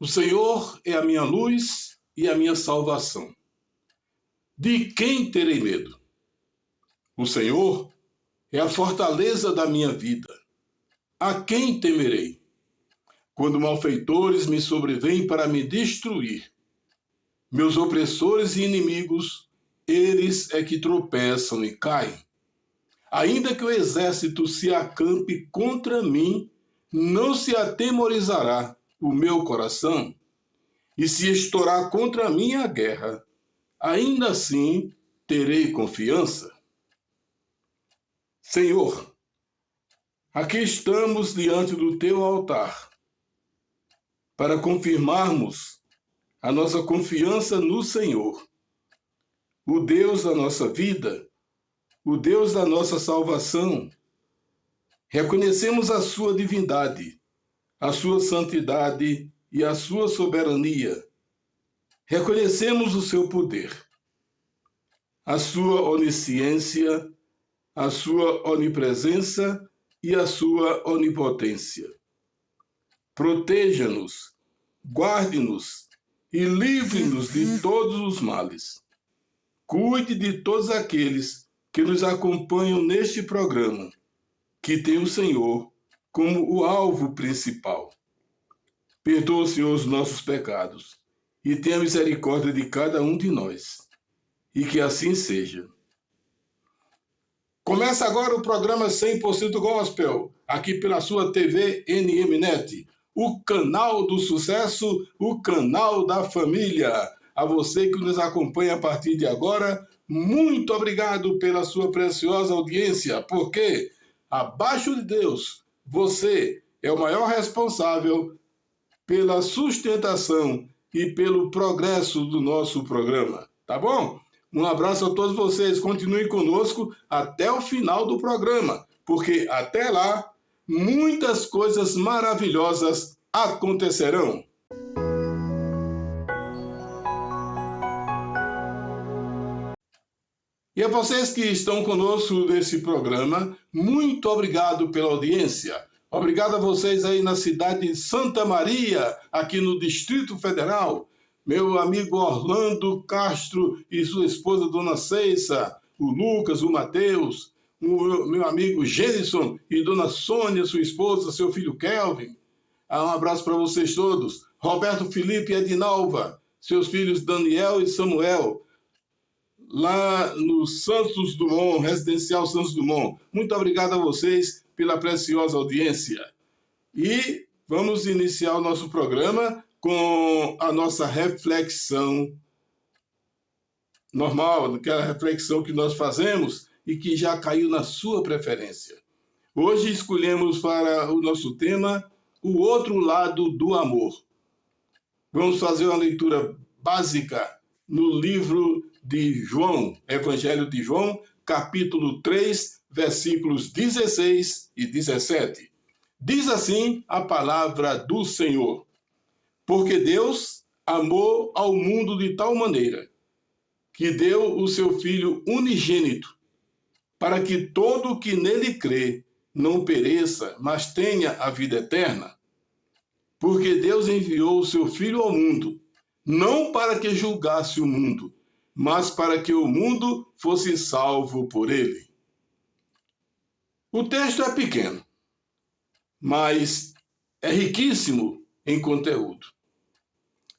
O Senhor é a minha luz e a minha salvação. De quem terei medo? O Senhor é a fortaleza da minha vida. A quem temerei? Quando malfeitores me sobrevêm para me destruir, meus opressores e inimigos, eles é que tropeçam e caem. Ainda que o exército se acampe contra mim, não se atemorizará o meu coração. E se estourar contra mim a guerra, ainda assim terei confiança. Senhor, aqui estamos diante do teu altar para confirmarmos a nossa confiança no Senhor, o Deus da nossa vida, o Deus da nossa salvação. Reconhecemos a sua divindade, a sua santidade e a sua soberania. Reconhecemos o seu poder, a sua onisciência, a sua onipresença e a sua onipotência. Proteja-nos, guarde-nos e livre-nos de todos os males. Cuide de todos aqueles que nos acompanham neste programa, que tem o Senhor como o alvo principal. Perdoa, Senhor, os nossos pecados e tenha misericórdia de cada um de nós. E que assim seja. Começa agora o programa 100% Gospel, aqui pela sua TV NMNet, o canal do sucesso, o canal da família. A você que nos acompanha a partir de agora, muito obrigado pela sua preciosa audiência, porque, abaixo de Deus, você é o maior responsável pela sustentação e pelo progresso do nosso programa, tá bom? Um abraço a todos vocês, continuem conosco até o final do programa, porque até lá, muitas coisas maravilhosas acontecerão. E a vocês que estão conosco nesse programa, muito obrigado pela audiência. Obrigado a vocês aí na cidade de Santa Maria, aqui no Distrito Federal. Meu amigo Orlando Castro e sua esposa, Dona Ceissa, o Lucas, o Matheus, o meu amigo Gênison e Dona Sônia, sua esposa, seu filho Kelvin. Um abraço para vocês todos. Roberto Felipe e Edinalva, seus filhos Daniel e Samuel, lá no Santos Dumont, Residencial Santos Dumont. Muito obrigado a vocês pela preciosa audiência. E vamos iniciar o nosso programa com a nossa reflexão normal, aquela reflexão que nós fazemos e que já caiu na sua preferência. Hoje escolhemos para o nosso tema o outro lado do amor. Vamos fazer uma leitura básica no livro de João, Evangelho de João, capítulo 3, versículos 16 e 17. Diz assim a palavra do Senhor: porque Deus amou ao mundo de tal maneira que deu o seu Filho unigênito, para que todo o que nele crê não pereça, mas tenha a vida eterna. Porque Deus enviou o seu Filho ao mundo, não para que julgasse o mundo, mas para que o mundo fosse salvo por ele. O texto é pequeno, mas é riquíssimo em conteúdo.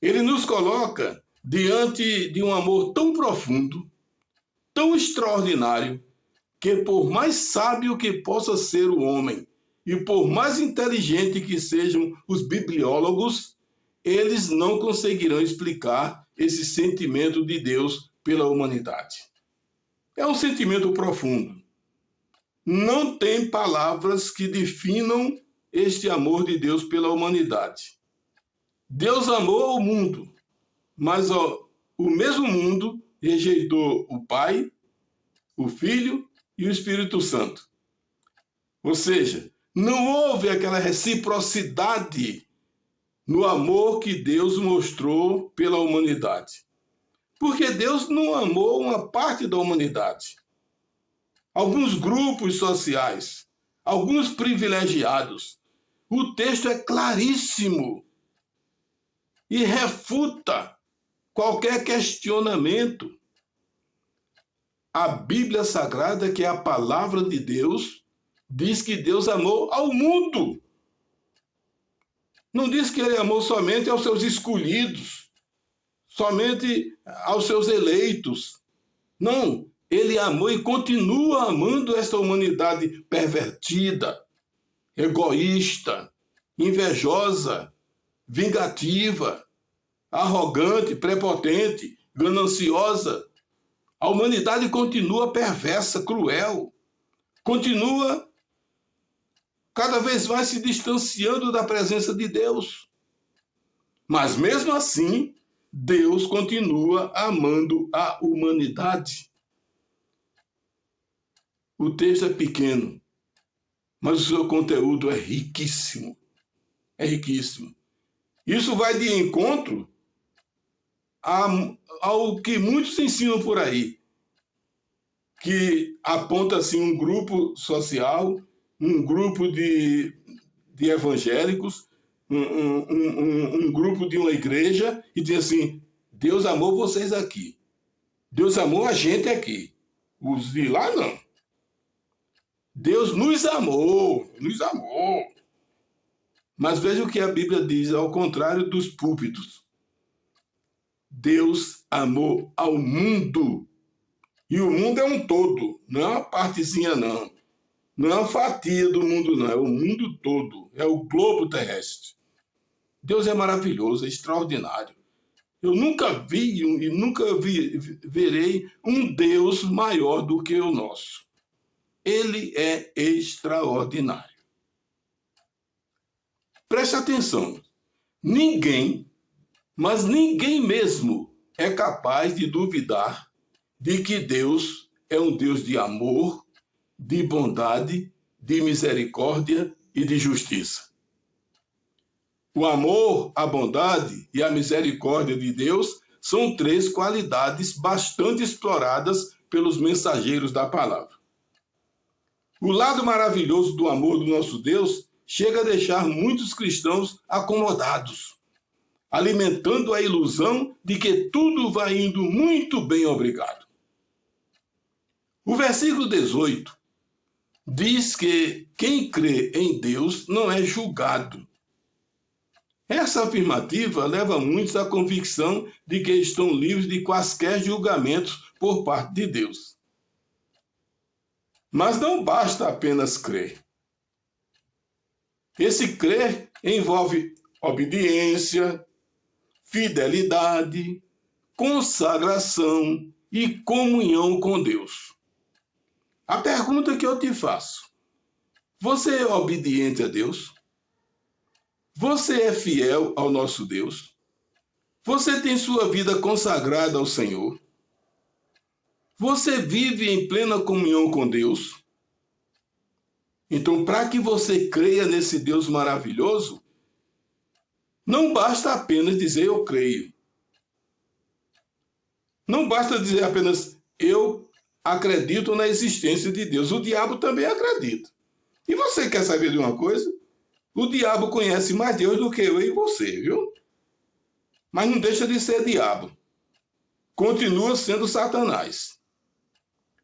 Ele nos coloca diante de um amor tão profundo, tão extraordinário, que por mais sábio que possa ser o homem e por mais inteligente que sejam os bibliólogos, eles não conseguirão explicar esse sentimento de Deus pela humanidade. É um sentimento profundo. Não tem palavras que definam este amor de Deus pela humanidade. Deus amou o mundo, mas o mesmo mundo rejeitou o Pai, o Filho e o Espírito Santo. Ou seja, não houve aquela reciprocidade no amor que Deus mostrou pela humanidade. Porque Deus não amou uma parte da humanidade. Alguns grupos sociais, alguns privilegiados. O texto é claríssimo. e refuta qualquer questionamento. A Bíblia Sagrada, que é a palavra de Deus, diz que Deus amou ao mundo. Não diz que ele amou somente aos seus escolhidos, somente aos seus eleitos. Não, ele amou e continua amando esta humanidade pervertida, egoísta, invejosa, vingativa, arrogante, prepotente, gananciosa. A humanidade continua perversa, cruel, continua cada vez mais se distanciando da presença de Deus. Mas mesmo assim, Deus continua amando a humanidade. O texto é pequeno, mas o seu conteúdo é riquíssimo. É riquíssimo. Isso vai de encontro ao que muitos ensinam por aí, que aponta assim um grupo social, um grupo de evangélicos, um grupo de uma igreja, e diz assim: Deus amou vocês aqui. Deus amou a gente aqui. Os de lá, não. Deus nos amou, nos amou. Mas veja o que a Bíblia diz, ao contrário dos púlpitos. Deus amou ao mundo. E o mundo é um todo, não é uma partezinha, não. Não é uma fatia do mundo, não. É o mundo todo. É o globo terrestre. Deus é maravilhoso, é extraordinário. Eu nunca vi e nunca verei um Deus maior do que o nosso. Ele é extraordinário. Preste atenção. Ninguém, mas ninguém mesmo, é capaz de duvidar de que Deus é um Deus de amor, de bondade, de misericórdia e de justiça. O amor, a bondade e a misericórdia de Deus são três qualidades bastante exploradas pelos mensageiros da palavra. O lado maravilhoso do amor do nosso Deus chega a deixar muitos cristãos acomodados, alimentando a ilusão de que tudo vai indo muito bem, obrigado. O versículo 18 diz que quem crê em Deus não é julgado. Essa afirmativa leva muitos à convicção de que estão livres de quaisquer julgamentos por parte de Deus. Mas não basta apenas crer. Esse crer envolve obediência, fidelidade, consagração e comunhão com Deus. A pergunta que eu te faço: você é obediente a Deus? Você é fiel ao nosso Deus? Você tem sua vida consagrada ao Senhor? Você vive em plena comunhão com Deus? Então, para que você creia nesse Deus maravilhoso, não basta apenas dizer eu creio. Não basta dizer apenas eu acredito na existência de Deus. O diabo também acredita. E você quer saber de uma coisa? O diabo conhece mais Deus do que eu e você, viu? Mas não deixa de ser diabo. Continua sendo Satanás.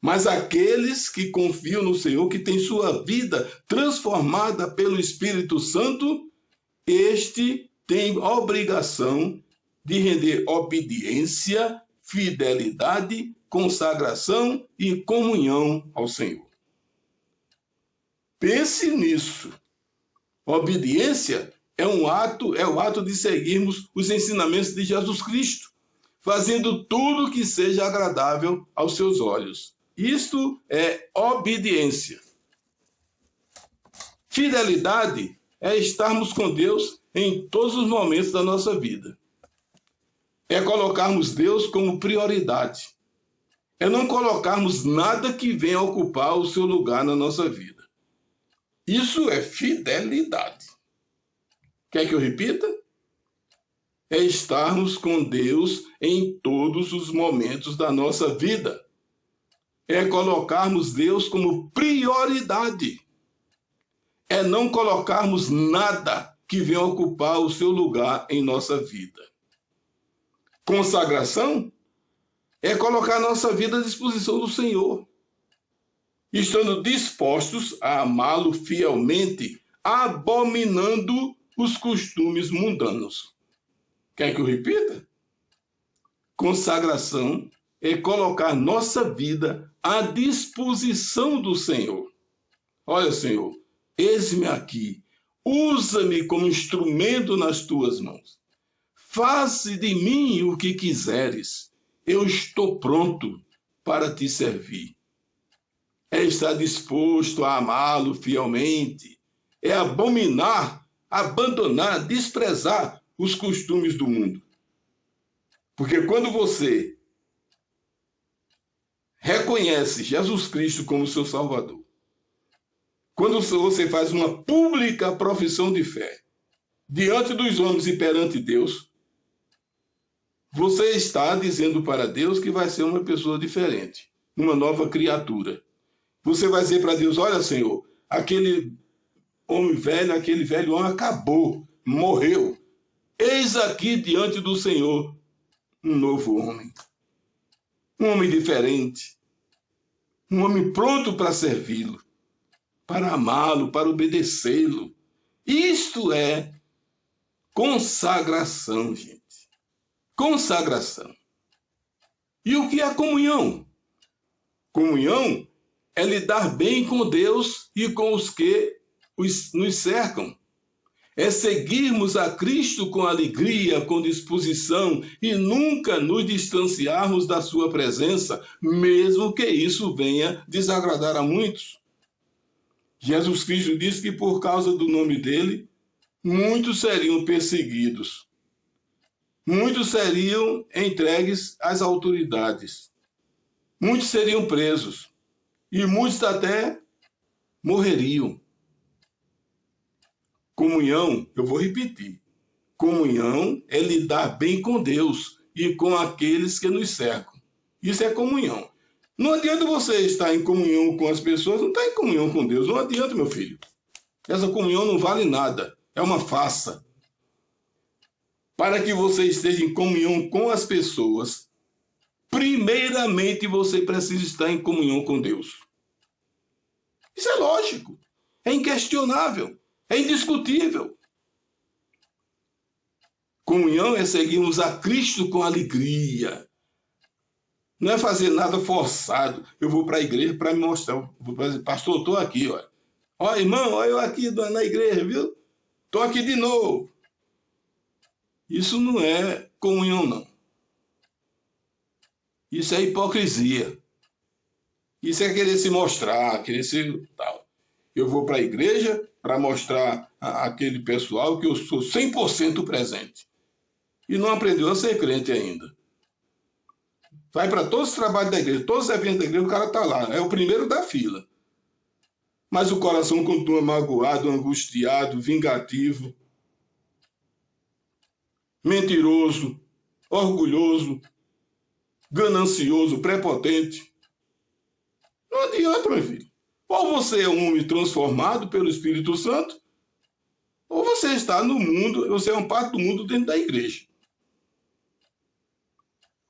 Mas aqueles que confiam no Senhor, que têm sua vida transformada pelo Espírito Santo, este tem obrigação de render obediência, fidelidade, consagração e comunhão ao Senhor. Pense nisso. Obediência é o ato de seguirmos os ensinamentos de Jesus Cristo, fazendo tudo que seja agradável aos seus olhos. Isto é obediência. Fidelidade é estarmos com Deus em todos os momentos da nossa vida. É colocarmos Deus como prioridade. É não colocarmos nada que venha ocupar o seu lugar na nossa vida. Isso é fidelidade. Quer que eu repita? É estarmos com Deus em todos os momentos da nossa vida. É colocarmos Deus como prioridade. É não colocarmos nada que venha ocupar o seu lugar em nossa vida. Consagração é colocar a nossa vida à disposição do Senhor, estando dispostos a amá-lo fielmente, abominando os costumes mundanos. Quer que eu repita? Consagração é colocar nossa vida à disposição do Senhor. Olha, Senhor, eis-me aqui, usa-me como instrumento nas tuas mãos. Faze de mim o que quiseres, eu estou pronto para te servir. É estar disposto a amá-lo fielmente, é abandonar, desprezar os costumes do mundo. Porque quando você reconhece Jesus Cristo como seu Salvador, quando você faz uma pública profissão de fé diante dos homens e perante Deus, você está dizendo para Deus que vai ser uma pessoa diferente, uma nova criatura. Você vai dizer para Deus, olha, Senhor, aquele velho homem acabou, morreu. Eis aqui diante do Senhor um novo homem. Um homem diferente. Um homem pronto para servi-lo, para amá-lo, para obedecê-lo. Isto é consagração, gente. Consagração. E o que é comunhão? Comunhão é lidar bem com Deus e com os que nos cercam. É seguirmos a Cristo com alegria, com disposição e nunca nos distanciarmos da sua presença, mesmo que isso venha desagradar a muitos. Jesus Cristo disse que por causa do nome dele, muitos seriam perseguidos. Muitos seriam entregues às autoridades. Muitos seriam presos. E muitos até morreriam. Comunhão, eu vou repetir. Comunhão é lidar bem com Deus e com aqueles que nos cercam. Isso é comunhão. Não adianta você estar em comunhão com as pessoas, não está em comunhão com Deus. Não adianta, meu filho. Essa comunhão não vale nada. É uma farsa. Para que você esteja em comunhão com as pessoas, primeiramente você precisa estar em comunhão com Deus. Isso é lógico. É inquestionável. É indiscutível. Comunhão é seguirmos a Cristo com alegria. Não é fazer nada forçado. Eu vou para a igreja para me mostrar. Pastor, estou aqui, olha. Ó, irmão, olha eu aqui na igreja, viu? Estou aqui de novo. Isso não é comunhão, não. Isso é hipocrisia. Isso é querer se mostrar, querer ser tal. Eu vou para a igreja para mostrar àquele pessoal que eu sou 100% presente. E não aprendeu a ser crente ainda. Vai para todos os trabalhos da igreja, todos os eventos da igreja, o cara está lá. É o primeiro da fila. Mas o coração continua magoado, angustiado, vingativo, mentiroso, orgulhoso, ganancioso, prepotente. Não adianta, meu filho. Ou você é um homem transformado pelo Espírito Santo, ou você está no mundo, você é uma parte do mundo dentro da igreja.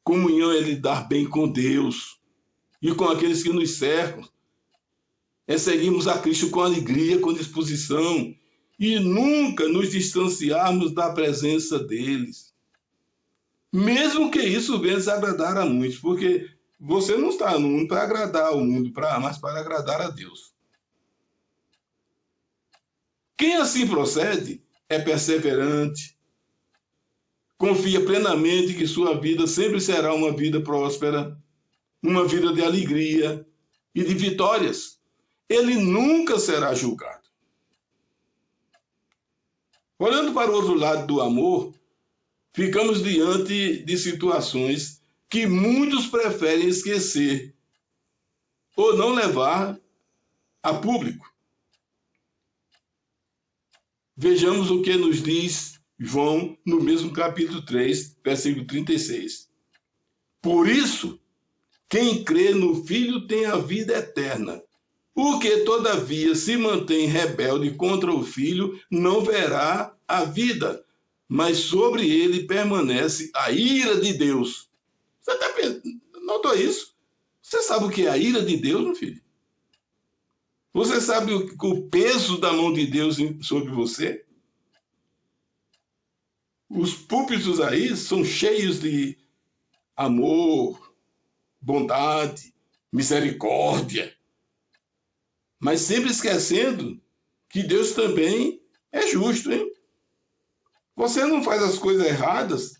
Comunhão é lidar bem com Deus e com aqueles que nos cercam. É seguirmos a Cristo com alegria, com disposição e nunca nos distanciarmos da presença deles. Mesmo que isso venha desagradar a muitos, porque você não está no mundo para agradar o mundo, mas para agradar a Deus. Quem assim procede é perseverante, confia plenamente que sua vida sempre será uma vida próspera, uma vida de alegria e de vitórias. Ele nunca será julgado. Olhando para o outro lado do amor, ficamos diante de situações que muitos preferem esquecer ou não levar a público. Vejamos o que nos diz João no mesmo capítulo 3, versículo 36. Por isso, quem crê no Filho tem a vida eterna. O que, todavia, se mantém rebelde contra o Filho não verá a vida, mas sobre ele permanece a ira de Deus. Você notou isso? Você sabe o que é a ira de Deus, meu filho? Você sabe o peso da mão de Deus sobre você? Os púlpitos aí são cheios de amor, bondade, misericórdia, mas sempre esquecendo que Deus também é justo, hein? Você não faz as coisas erradas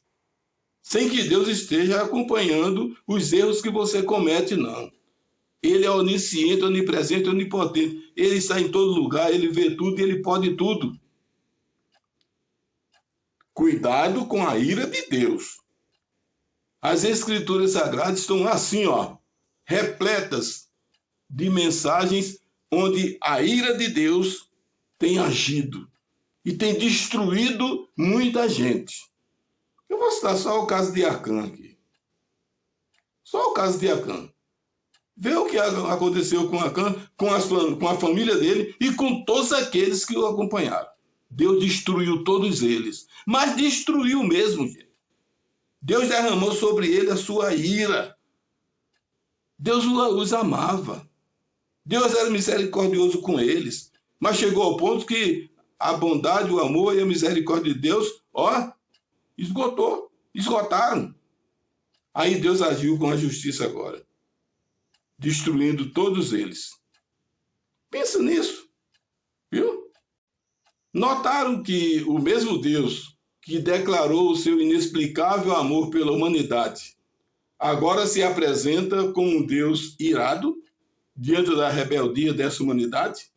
sem que Deus esteja acompanhando os erros que você comete, não. Ele é onisciente, onipresente, onipotente. Ele está em todo lugar, ele vê tudo e ele pode tudo. Cuidado com a ira de Deus. As Escrituras Sagradas estão assim, repletas de mensagens onde a ira de Deus tem agido e tem destruído muita gente. Eu vou citar só o caso de Acã aqui. Só o caso de Acã. Vê o que aconteceu com Acã, com a família dele e com todos aqueles que o acompanharam. Deus destruiu todos eles, mas destruiu mesmo, gente. Deus derramou sobre ele a sua ira. Deus os amava. Deus era misericordioso com eles, mas chegou ao ponto que a bondade, o amor e a misericórdia de Deus, esgotaram. Aí Deus agiu com a justiça agora, destruindo todos eles. Pensa nisso, viu? Notaram que o mesmo Deus que declarou o seu inexplicável amor pela humanidade agora se apresenta como um Deus irado diante da rebeldia dessa humanidade?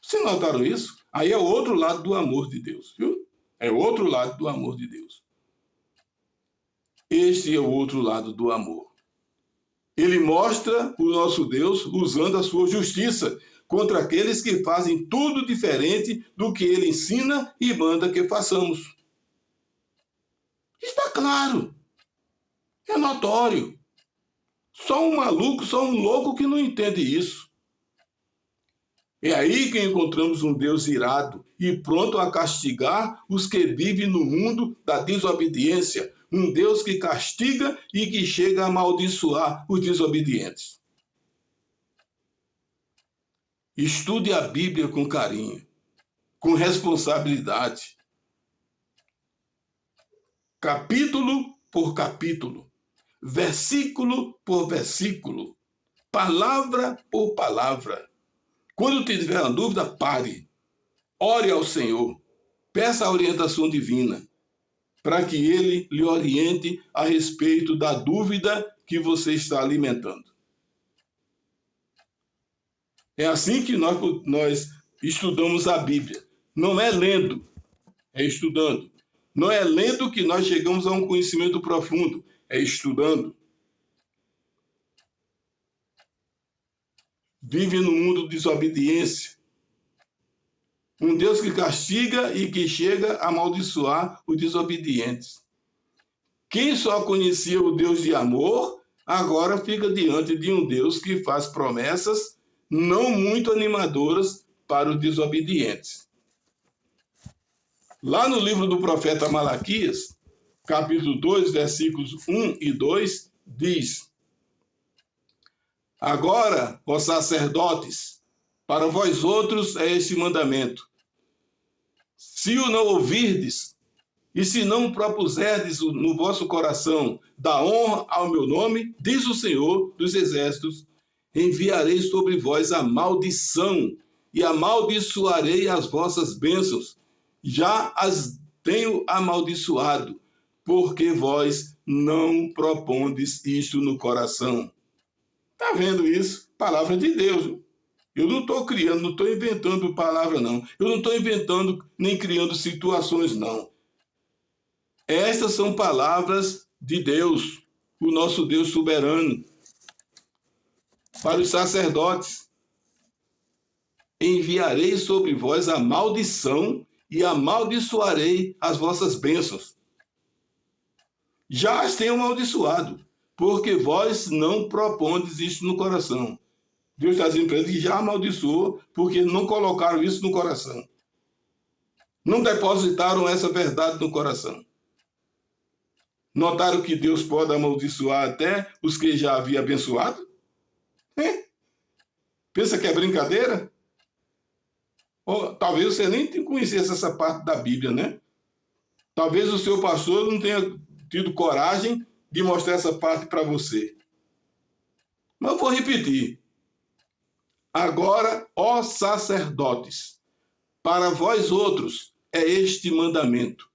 Vocês notaram isso? Aí é o outro lado do amor de Deus, viu? É o outro lado do amor de Deus. Este é o outro lado do amor. Ele mostra o nosso Deus usando a sua justiça contra aqueles que fazem tudo diferente do que ele ensina e manda que façamos. Está claro. É notório. Só um maluco, só um louco que não entende isso. É aí que encontramos um Deus irado e pronto a castigar os que vivem no mundo da desobediência. Um Deus que castiga e que chega a amaldiçoar os desobedientes. Estude a Bíblia com carinho, com responsabilidade. Capítulo por capítulo, versículo por versículo, palavra por palavra. Quando tiver uma dúvida, pare. Ore ao Senhor. Peça a orientação divina para que Ele lhe oriente a respeito da dúvida que você está alimentando. É assim que nós estudamos a Bíblia. Não é lendo, é estudando. Não é lendo que nós chegamos a um conhecimento profundo, é estudando. Vive no mundo de desobediência. Um Deus que castiga e que chega a amaldiçoar os desobedientes. Quem só conhecia o Deus de amor, agora fica diante de um Deus que faz promessas não muito animadoras para os desobedientes. Lá no livro do profeta Malaquias, capítulo 2, versículos 1 e 2, diz: Agora, ó sacerdotes, para vós outros é este mandamento. Se o não ouvirdes, e se não propuserdes no vosso coração da honra ao meu nome, diz o Senhor dos Exércitos, enviarei sobre vós a maldição, e amaldiçoarei as vossas bênçãos. Já as tenho amaldiçoado, porque vós não propondes isto no coração. Está vendo isso? Palavra de Deus. Eu não estou criando, não estou inventando palavra, não. Eu não estou inventando nem criando situações, não. Estas são palavras de Deus, o nosso Deus soberano. Para os sacerdotes, enviarei sobre vós a maldição e amaldiçoarei as vossas bênçãos. Já as tenho amaldiçoado, porque vós não propondes isso no coração. Deus está dizendo para eles que já amaldiçoou, porque não colocaram isso no coração. Não depositaram essa verdade no coração. Notaram que Deus pode amaldiçoar até os que já havia abençoado? Pensa que é brincadeira? Ou, talvez você nem conhecesse essa parte da Bíblia, né? Talvez o seu pastor não tenha tido coragem de mostrar essa parte para você. Mas eu vou repetir. Agora, ó sacerdotes, para vós outros é este mandamento.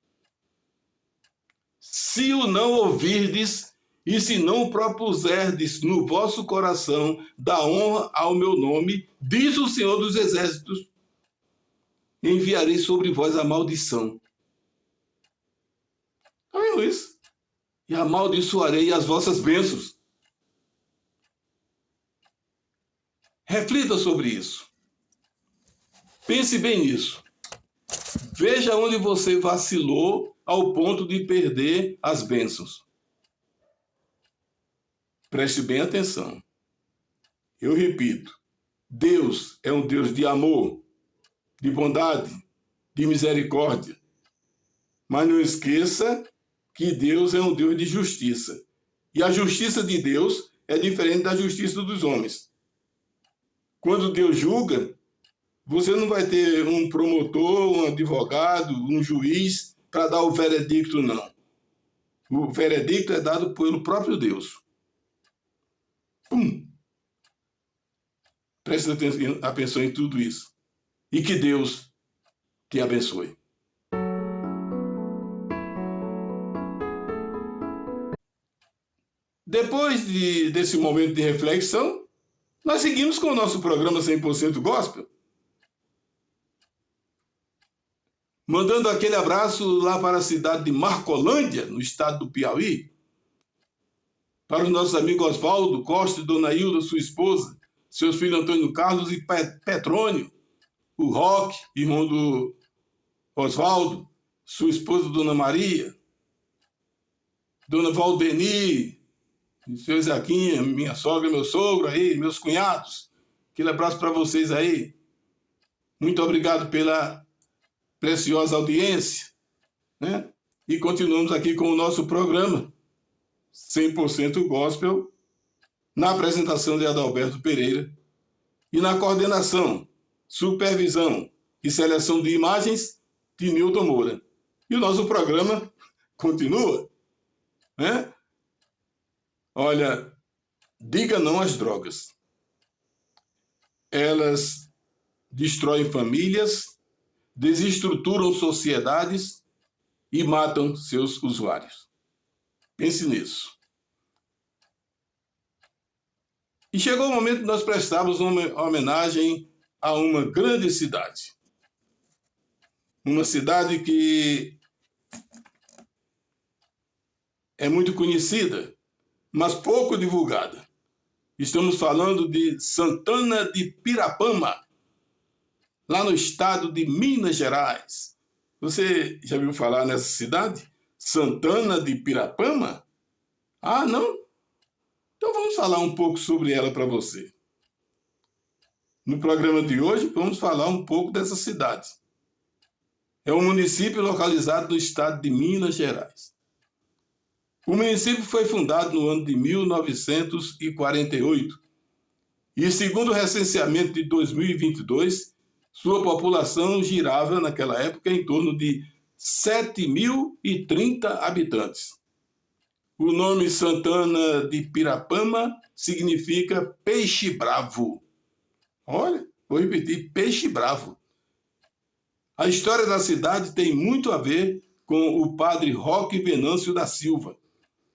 Se o não ouvirdes e se não propuserdes no vosso coração dar honra ao meu nome, diz o Senhor dos Exércitos, enviarei sobre vós a maldição. Está vendo isso? E amaldiçoarei as vossas bênçãos. Reflita sobre isso. Pense bem nisso. Veja onde você vacilou ao ponto de perder as bênçãos. Preste bem atenção. Eu repito, Deus é um Deus de amor, de bondade, de misericórdia. Mas não esqueça que Deus é um Deus de justiça. E a justiça de Deus é diferente da justiça dos homens. Quando Deus julga, você não vai ter um promotor, um advogado, um juiz para dar o veredicto, não. O veredicto é dado pelo próprio Deus. Preste atenção em tudo isso. E que Deus te abençoe. Depois desse momento de reflexão, nós seguimos com o nosso programa 100% Gospel. Mandando aquele abraço lá para a cidade de Marcolândia, no estado do Piauí. Para os nossos amigos Oswaldo Costa e Dona Hilda, sua esposa, seus filhos Antônio Carlos e Petrônio, o Roque, irmão do Oswaldo, sua esposa Dona Maria, Dona Valdeni, seu Zequinha, minha sogra, meu sogro aí, meus cunhados. Aquele abraço para vocês aí. Muito obrigado pela preciosa audiência, né? E continuamos aqui com o nosso programa 100% Gospel, na apresentação de Adalberto Pereira e na coordenação, supervisão e seleção de imagens de Nilton Moura. E o nosso programa continua, né? Olha, diga não às drogas. Elas destroem famílias, desestruturam sociedades e matam seus usuários. Pense nisso. E chegou o momento de nós prestarmos uma homenagem a uma grande cidade. Uma cidade que é muito conhecida, mas pouco divulgada. Estamos falando de Santana de Pirapama, lá no estado de Minas Gerais. Você já ouviu falar nessa cidade? Santana de Pirapama? Ah, não? Então vamos falar um pouco sobre ela para você. No programa de hoje, vamos falar um pouco dessa cidade. É um município localizado no estado de Minas Gerais. O município foi fundado no ano de 1948 e, segundo o recenseamento de 2022, sua população girava, naquela época, em torno de 7.030 habitantes. O nome Santana de Pirapama significa peixe bravo. Olha, vou repetir, peixe bravo. A história da cidade tem muito a ver com o padre Roque Venâncio da Silva,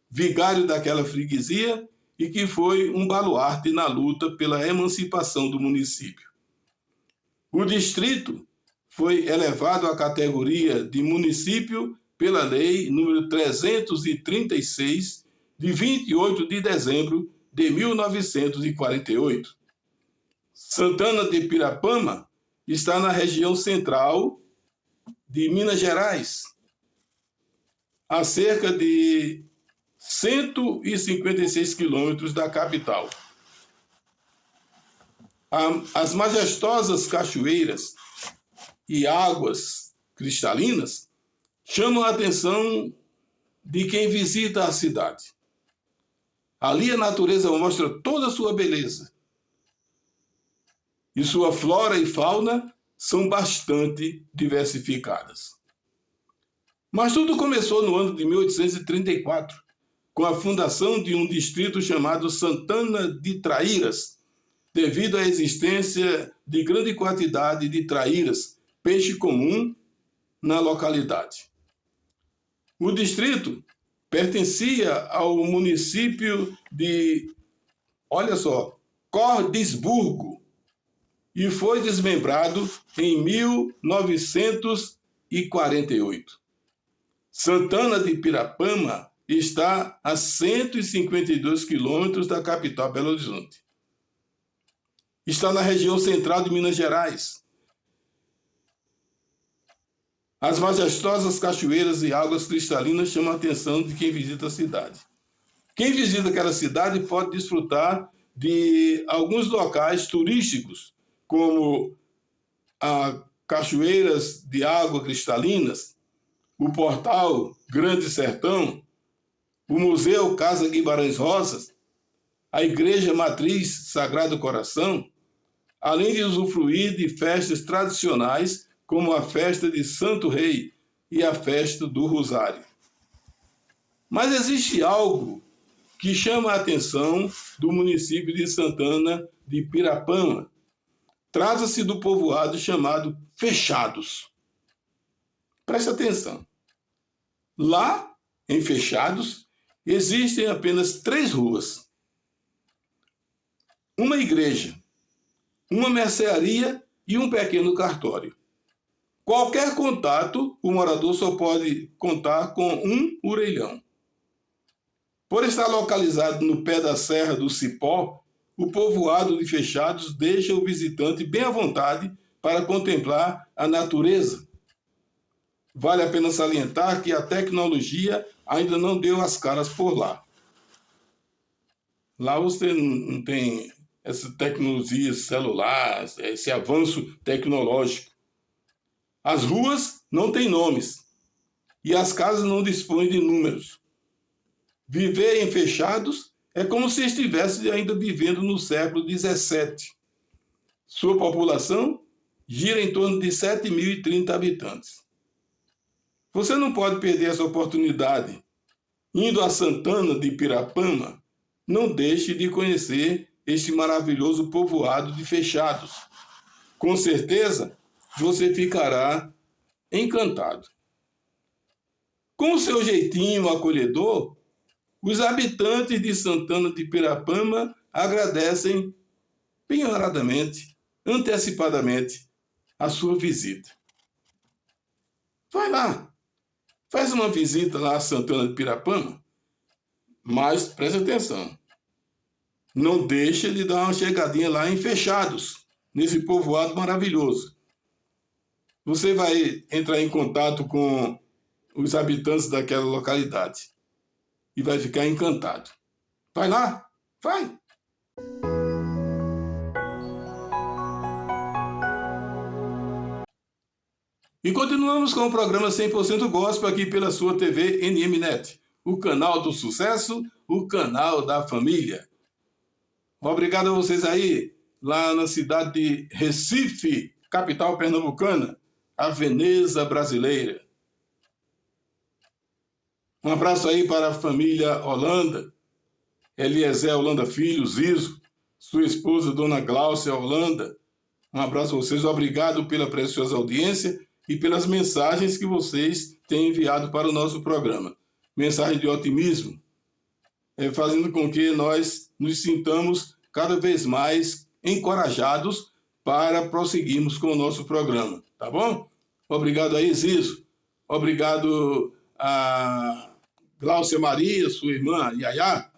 vigário daquela freguesia e que foi um baluarte na luta pela emancipação do município. O distrito foi elevado à categoria de município pela Lei número 336, de 28 de dezembro de 1948. Santana de Pirapama está na região central de Minas Gerais, a cerca de 156 quilômetros da capital. As majestosas cachoeiras e águas cristalinas chamam a atenção de quem visita a cidade. Ali a natureza mostra toda a sua beleza. E sua flora e fauna são bastante diversificadas. Mas tudo começou no ano de 1834, com a fundação de um distrito chamado Santana de Traíras, devido à existência de grande quantidade de traíras, peixe comum, na localidade. O distrito pertencia ao município de, olha só, Cordisburgo, e foi desmembrado em 1948. Santana de Pirapama está a 152 quilômetros da capital Belo Horizonte. Está na região central de Minas Gerais. As majestosas cachoeiras e águas cristalinas chamam a atenção de quem visita a cidade. Quem visita aquela cidade pode desfrutar de alguns locais turísticos, como as cachoeiras de água cristalinas, o Portal Grande Sertão, o Museu Casa Guimarães Rosa, a Igreja Matriz Sagrado Coração, além de usufruir de festas tradicionais como a festa de Santo Rei e a festa do Rosário. Mas existe algo que chama a atenção do município de Santana de Pirapama. Trata-se do povoado chamado Fechados. Preste atenção. Lá, em Fechados, existem apenas 3 ruas. Uma igreja, uma mercearia e um pequeno cartório. Qualquer contato, o morador só pode contar com um orelhão. Por estar localizado no pé da Serra do Cipó, o povoado de Fechados deixa o visitante bem à vontade para contemplar a natureza. Vale a pena salientar que a tecnologia ainda não deu as caras por lá. Lá você não tem essa tecnologia celular, esse avanço tecnológico. As ruas não têm nomes e as casas não dispõem de números. Viver em Fechados é como se estivesse ainda vivendo no século XVII. Sua população gira em torno de 7.030 habitantes. Você não pode perder essa oportunidade. Indo a Santana de Pirapama, não deixe de conhecer este maravilhoso povoado de Fechados. Com certeza, você ficará encantado. Com o seu jeitinho acolhedor, os habitantes de Santana de Pirapama agradecem penhoradamente, antecipadamente, a sua visita. Vai lá, faz uma visita lá a Santana de Pirapama, mas preste atenção. Não deixe de dar uma chegadinha lá em Fechados, nesse povoado maravilhoso. Você vai entrar em contato com os habitantes daquela localidade e vai ficar encantado. Vai lá, vai! E continuamos com o programa 100% Gospel aqui pela sua TV NMNet, o canal do sucesso, o canal da família. Obrigado a vocês aí, lá na cidade de Recife, capital pernambucana, a Veneza brasileira. Um abraço aí para a família Holanda, Eliezer Holanda Filho, Zizo, sua esposa, Dona Gláucia Holanda. Um abraço a vocês, obrigado pela preciosa audiência e pelas mensagens que vocês têm enviado para o nosso programa. Mensagem de otimismo, fazendo com que nós nos sintamos cada vez mais encorajados para prosseguirmos com o nosso programa, tá bom? Obrigado aí, Zizo. Obrigado a Gláucia Maria, sua irmã Yaya.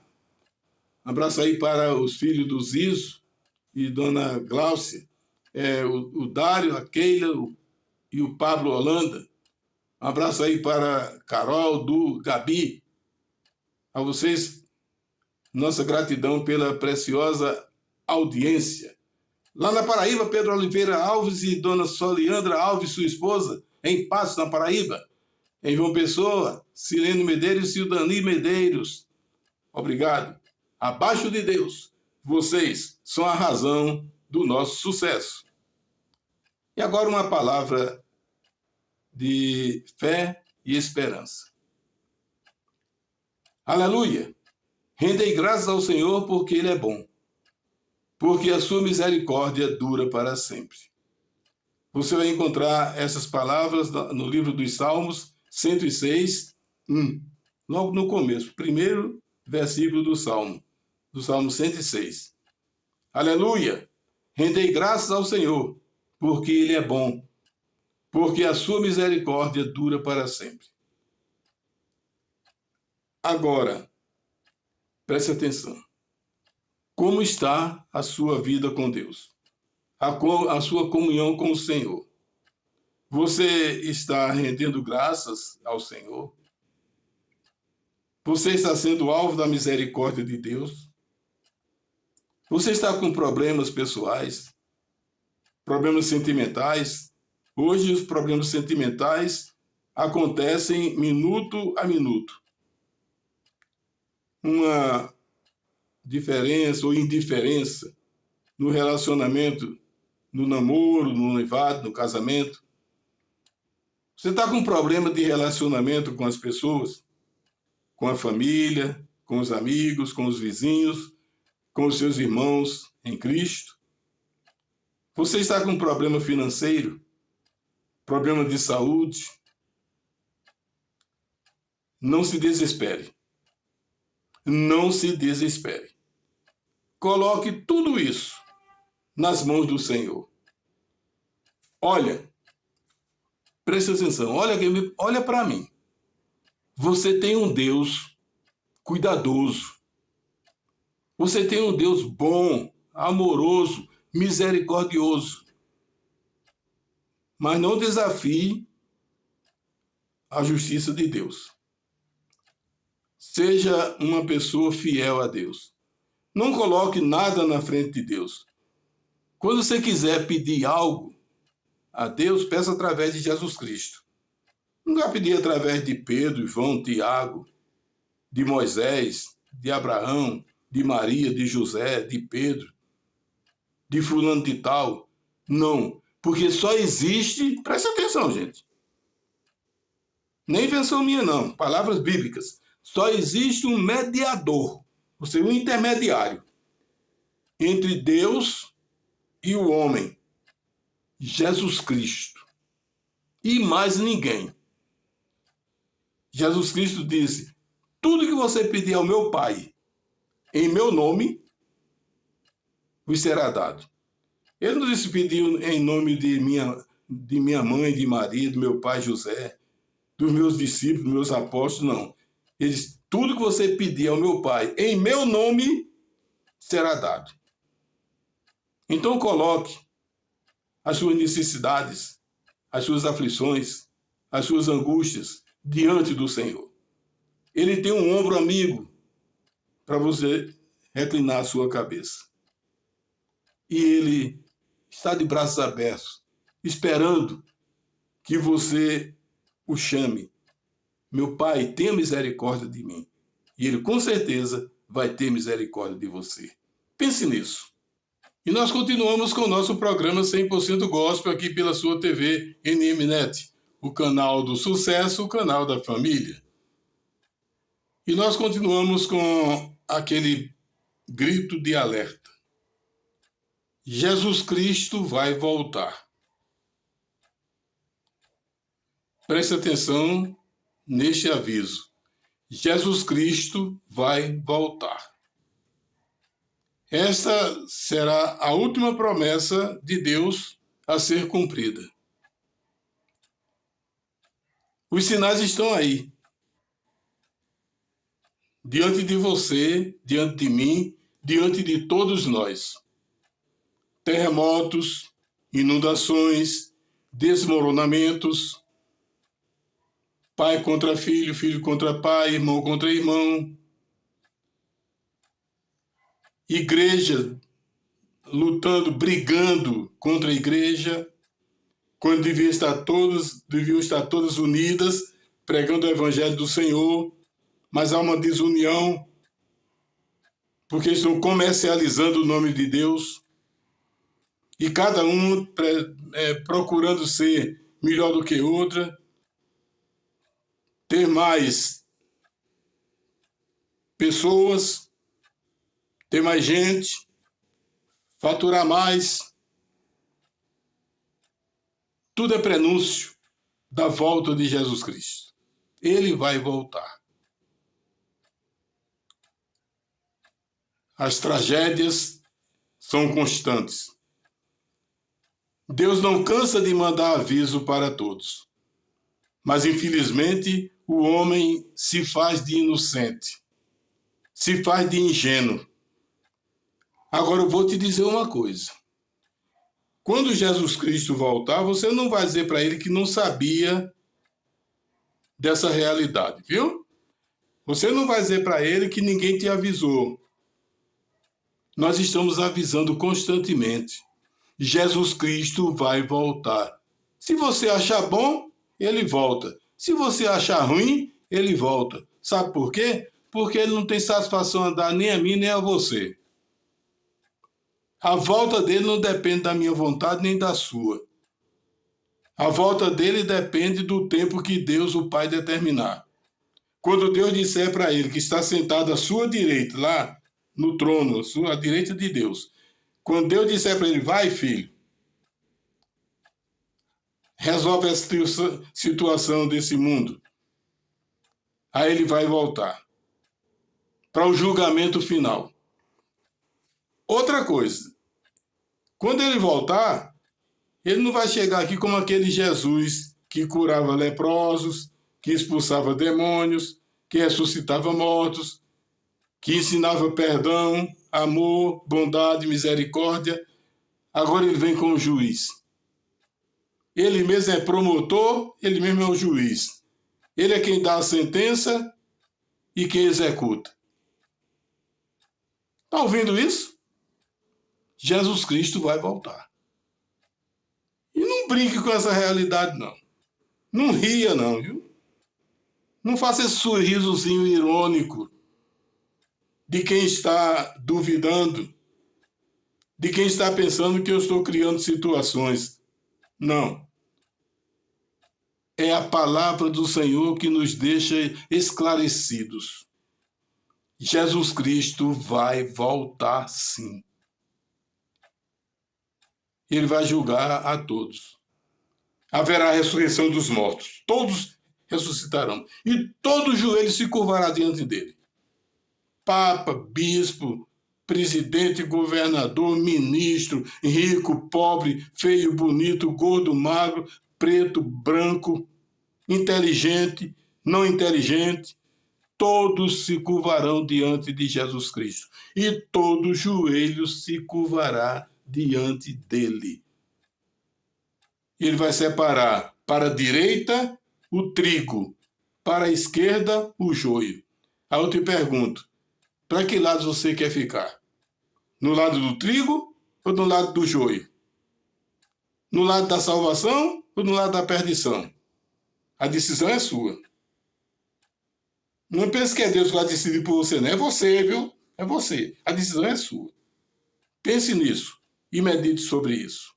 Um abraço aí para os filhos do Zizo e Dona Gláucia, o Dário, a Keila e o Pablo Holanda. Um abraço aí para Carol, Du, Gabi. A vocês, nossa gratidão pela preciosa audiência. Lá na Paraíba, Pedro Oliveira Alves e Dona Soliandra Alves, sua esposa, em Passos, na Paraíba, em João Pessoa, Silene Medeiros e Sildani Medeiros. Obrigado. Abaixo de Deus, vocês são a razão do nosso sucesso. E agora uma palavra de fé e esperança. Aleluia! Rendei graças ao Senhor porque Ele é bom, porque a sua misericórdia dura para sempre. Você vai encontrar essas palavras no livro dos Salmos 106, logo no começo, primeiro versículo do Salmo 106. Aleluia! Rendei graças ao Senhor, porque Ele é bom, porque a sua misericórdia dura para sempre. Agora, preste atenção. Como está a sua vida com Deus? A sua comunhão com o Senhor? Você está rendendo graças ao Senhor? Você está sendo alvo da misericórdia de Deus? Você está com problemas pessoais? Problemas sentimentais? Hoje os problemas sentimentais acontecem minuto a minuto. Uma diferença ou indiferença no relacionamento, no namoro, no noivado, no casamento. Você está com problema de relacionamento com as pessoas, com a família, com os amigos, com os vizinhos, com os seus irmãos em Cristo? Você está com problema financeiro, problema de saúde? Não se desespere. Não se desespere. Coloque tudo isso nas mãos do Senhor. Olha, preste atenção, olha para mim. Você tem um Deus cuidadoso. Você tem um Deus bom, amoroso, misericordioso. Mas não desafie a justiça de Deus. Seja uma pessoa fiel a Deus. Não coloque nada na frente de Deus. Quando você quiser pedir algo a Deus, peça através de Jesus Cristo. Não vai pedir através de Pedro, João, Tiago, de Moisés, de Abraão, de Maria, de José, de Pedro, de fulano de tal. Não, porque só existe, preste atenção, gente. Nem invenção minha, não. Palavras bíblicas. Só existe um mediador, ou seja, um intermediário entre Deus e o homem, Jesus Cristo. E mais ninguém. Jesus Cristo disse: tudo que você pedir ao meu Pai, em meu nome, vos será dado. Ele não disse pedir em nome de minha mãe, de Maria, do meu pai José, dos meus discípulos, dos meus apóstolos, não. Ele disse: tudo que você pedir ao meu Pai, em meu nome, será dado. Então coloque as suas necessidades, as suas aflições, as suas angústias diante do Senhor. Ele tem um ombro amigo para você reclinar a sua cabeça. E Ele está de braços abertos, esperando que você o chame. Meu Pai, tenha misericórdia de mim. E Ele com certeza vai ter misericórdia de você. Pense nisso. E nós continuamos com o nosso programa 100% Gospel aqui pela sua TV NMNet, o canal do sucesso, o canal da família. E nós continuamos com aquele grito de alerta. Jesus Cristo vai voltar. Preste atenção neste aviso. Jesus Cristo vai voltar. Esta será a última promessa de Deus a ser cumprida. Os sinais estão aí. Diante de você, diante de mim, diante de todos nós. Terremotos, inundações, desmoronamentos, pai contra filho, filho contra pai, irmão contra irmão, igreja lutando, brigando contra a igreja, quando deviam estar todas unidas, pregando o evangelho do Senhor, mas há uma desunião, porque estão comercializando o nome de Deus, e cada um procurando ser melhor do que outra, ter mais pessoas, ter mais gente, faturar mais. Tudo é prenúncio da volta de Jesus Cristo. Ele vai voltar. As tragédias são constantes. Deus não cansa de mandar aviso para todos. Mas, infelizmente, o homem se faz de inocente, se faz de ingênuo. Agora, eu vou te dizer uma coisa. Quando Jesus Cristo voltar, você não vai dizer para ele que não sabia dessa realidade, viu? Você não vai dizer para ele que ninguém te avisou. Nós estamos avisando constantemente. Jesus Cristo vai voltar. Se você achar bom, ele volta. Se você achar ruim, ele volta. Sabe por quê? Porque ele não tem satisfação a dar nem a mim, nem a você. A volta dele não depende da minha vontade nem da sua. A volta dele depende do tempo que Deus, o Pai, determinar. Quando Deus disser para ele que está sentado à sua direita, lá no trono, à direita de Deus, quando Deus disser para ele, vai, filho, resolve essa situação desse mundo, aí ele vai voltar para o julgamento final. Outra coisa, quando ele voltar, ele não vai chegar aqui como aquele Jesus que curava leprosos, que expulsava demônios, que ressuscitava mortos, que ensinava perdão, amor, bondade, misericórdia. Agora ele vem como juiz. Ele mesmo é promotor, ele mesmo é o juiz. Ele é quem dá a sentença e quem executa. Está ouvindo isso? Jesus Cristo vai voltar. E não brinque com essa realidade, não. Não ria, não, viu? Não faça esse sorrisozinho irônico de quem está duvidando, de quem está pensando que eu estou criando situações. Não. É a palavra do Senhor que nos deixa esclarecidos. Jesus Cristo vai voltar, sim. Ele vai julgar a todos. Haverá a ressurreição dos mortos. Todos ressuscitarão. E todo joelho se curvará diante dele. Papa, bispo, presidente, governador, ministro, rico, pobre, feio, bonito, gordo, magro, preto, branco, inteligente, não inteligente, todos se curvarão diante de Jesus Cristo. E todo joelho se curvará diante dele. Ele vai separar para a direita o trigo, para a esquerda o joio. Aí eu te pergunto, para que lado você quer ficar? No lado do trigo ou no lado do joio? No lado da salvação ou no lado da perdição? A decisão é sua. Não pense que é Deus que vai decidir por você, não. É você, viu? É você. A decisão é sua. Pense nisso e medite sobre isso.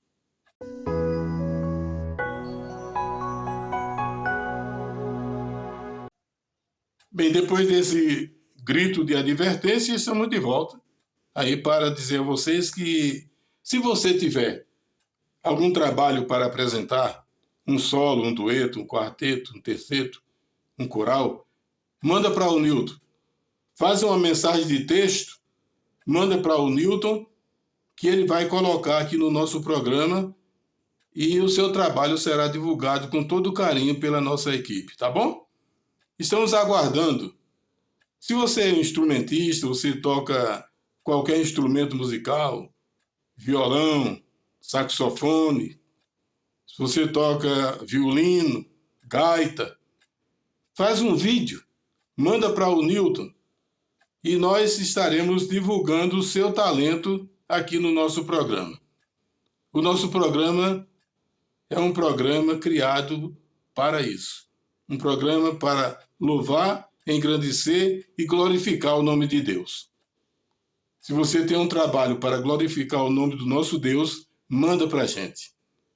Bem, depois desse grito de advertência, estamos de volta aí para dizer a vocês que se você tiver algum trabalho para apresentar, um solo, um dueto, um quarteto, um terceto, um coral, manda para o Newton. Faz uma mensagem de texto, manda para o Newton, que ele vai colocar aqui no nosso programa e o seu trabalho será divulgado com todo carinho pela nossa equipe, tá bom? Estamos aguardando. Se você é um instrumentista, você toca qualquer instrumento musical, violão, saxofone, se você toca violino, gaita, faz um vídeo, manda para o Newton e nós estaremos divulgando o seu talento aqui no nosso programa. O nosso programa é um programa criado para isso. Um programa para louvar, engrandecer e glorificar o nome de Deus. Se você tem um trabalho para glorificar o nome do nosso Deus, manda para a gente.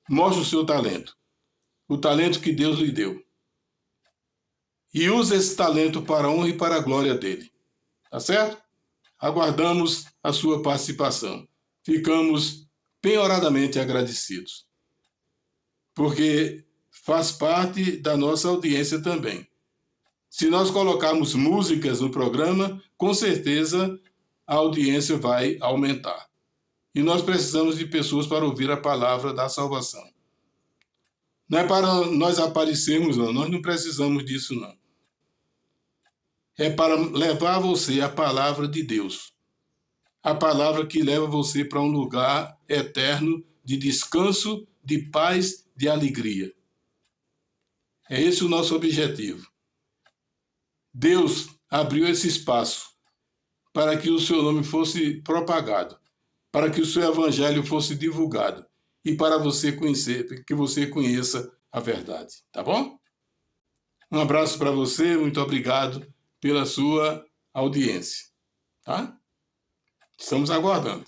Mostre o seu talento. O talento que Deus lhe deu. E use esse talento para a honra e para a glória dele. Tá certo? Aguardamos a sua participação. Ficamos penhoradamente agradecidos. Porque faz parte da nossa audiência também. Se nós colocarmos músicas no programa, com certeza a audiência vai aumentar. E nós precisamos de pessoas para ouvir a palavra da salvação. Não é para nós aparecermos, não. Nós não precisamos disso, não. É para levar você a palavra de Deus. A palavra que leva você para um lugar eterno de descanso, de paz, de alegria. É esse o nosso objetivo. Deus abriu esse espaço para que o seu nome fosse propagado, para que o seu evangelho fosse divulgado e para você conhecer, que você conheça a verdade, tá bom? Um abraço para você, muito obrigado pela sua audiência, tá? Estamos aguardando.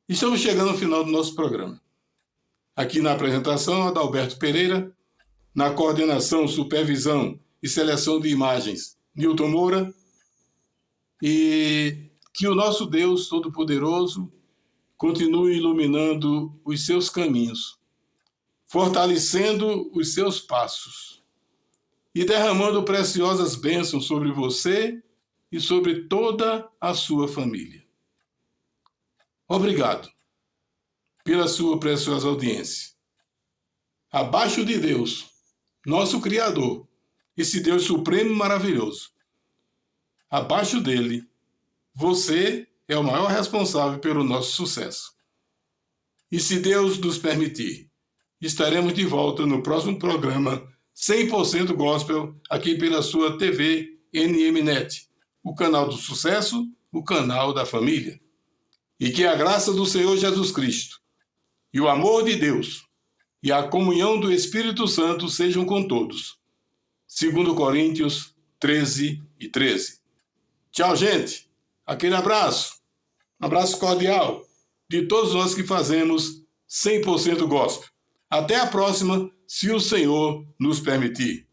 Estamos chegando ao final do nosso programa. Aqui na apresentação, Adalberto Pereira, na coordenação, supervisão e seleção de imagens, Nilton Moura, e que o nosso Deus Todo-Poderoso continue iluminando os seus caminhos, fortalecendo os seus passos e derramando preciosas bênçãos sobre você e sobre toda a sua família. Obrigado pela sua preciosa audiência. Abaixo de Deus, nosso Criador, esse Deus supremo e maravilhoso, abaixo dele, você é o maior responsável pelo nosso sucesso. E se Deus nos permitir, estaremos de volta no próximo programa 100% Gospel, aqui pela sua TV NMNet, o canal do sucesso, o canal da família. E que a graça do Senhor Jesus Cristo, e o amor de Deus, e a comunhão do Espírito Santo sejam com todos. 2 Coríntios 13:13. Tchau, gente. Aquele abraço. Um abraço cordial de todos nós que fazemos 100% Gospel. Até a próxima, se o Senhor nos permitir.